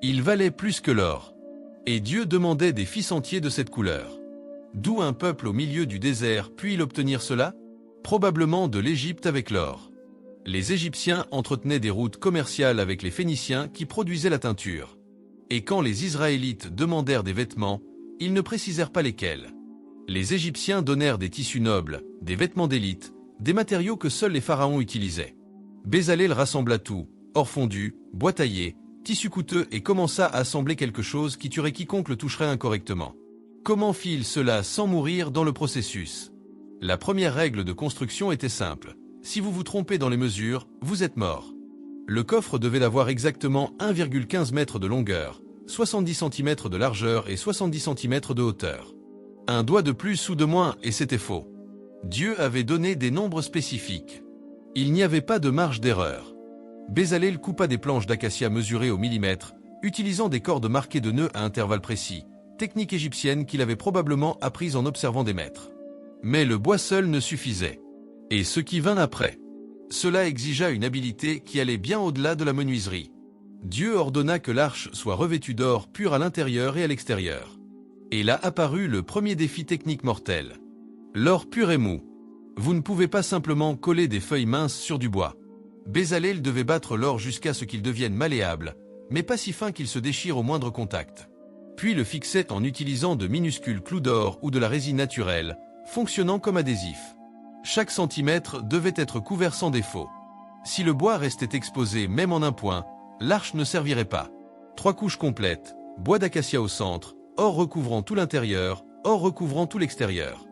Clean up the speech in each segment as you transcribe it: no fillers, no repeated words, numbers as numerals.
Il valait plus que l'or. Et Dieu demandait des fils entiers de cette couleur. D'où un peuple au milieu du désert puis-il obtenir cela? Probablement de l'Égypte avec l'or. Les Égyptiens entretenaient des routes commerciales avec les Phéniciens qui produisaient la teinture. Et quand les Israélites demandèrent des vêtements, ils ne précisèrent pas lesquels. Les Égyptiens donnèrent des tissus nobles, des vêtements d'élite, des matériaux que seuls les pharaons utilisaient. Bezalel rassembla tout, or fondu, bois taillé, tissu coûteux et commença à assembler quelque chose qui tuerait quiconque le toucherait incorrectement. Comment fit-il cela sans mourir dans le processus? La première règle de construction était simple. Si vous vous trompez dans les mesures, vous êtes mort. Le coffre devait avoir exactement 1,15 m de longueur, 70 cm de largeur et 70 cm de hauteur. Un doigt de plus ou de moins et c'était faux. Dieu avait donné des nombres spécifiques. Il n'y avait pas de marge d'erreur. Bezalel coupa des planches d'acacia mesurées au millimètre, utilisant des cordes marquées de nœuds à intervalles précis, technique égyptienne qu'il avait probablement apprise en observant des maîtres. Mais le bois seul ne suffisait. Et ce qui vint après. Cela exigea une habileté qui allait bien au-delà de la menuiserie. Dieu ordonna que l'arche soit revêtue d'or pur à l'intérieur et à l'extérieur. Et là apparut le premier défi technique mortel. L'or pur et mou. Vous ne pouvez pas simplement coller des feuilles minces sur du bois. Bezalel devait battre l'or jusqu'à ce qu'il devienne malléable, mais pas si fin qu'il se déchire au moindre contact. Puis le fixait en utilisant de minuscules clous d'or ou de la résine naturelle, fonctionnant comme adhésif. Chaque centimètre devait être couvert sans défaut. Si le bois restait exposé même en un point, l'arche ne servirait pas. 3 couches complètes, bois d'acacia au centre, or recouvrant tout l'intérieur, or recouvrant tout l'extérieur.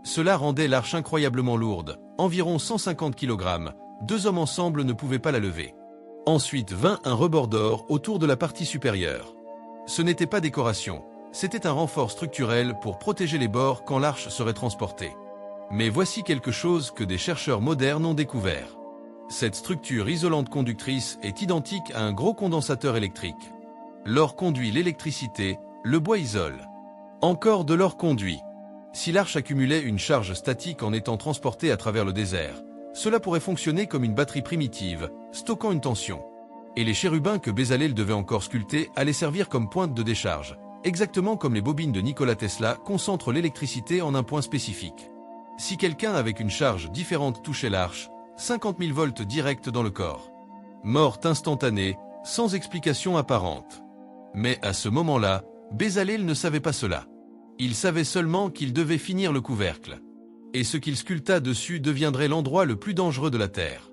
Cela rendait l'arche incroyablement lourde, environ 150 kg, 2 hommes ensemble ne pouvaient pas la lever. Ensuite vint un rebord d'or autour de la partie supérieure. Ce n'était pas décoration, c'était un renfort structurel pour protéger les bords quand l'arche serait transportée. Mais voici quelque chose que des chercheurs modernes ont découvert. Cette structure isolante conductrice est identique à un gros condensateur électrique. L'or conduit l'électricité, le bois isole. Encore de l'or conduit. Si l'arche accumulait une charge statique en étant transportée à travers le désert, cela pourrait fonctionner comme une batterie primitive, stockant une tension. Et les chérubins que Bezalel devait encore sculpter allaient servir comme pointe de décharge, exactement comme les bobines de Nikola Tesla concentrent l'électricité en un point spécifique. Si quelqu'un avec une charge différente touchait l'arche, 50 000 volts directs dans le corps. Morte instantanée, sans explication apparente. Mais à ce moment-là, Bezalel ne savait pas cela. Il savait seulement qu'il devait finir le couvercle. Et ce qu'il sculpta dessus deviendrait l'endroit le plus dangereux de la Terre.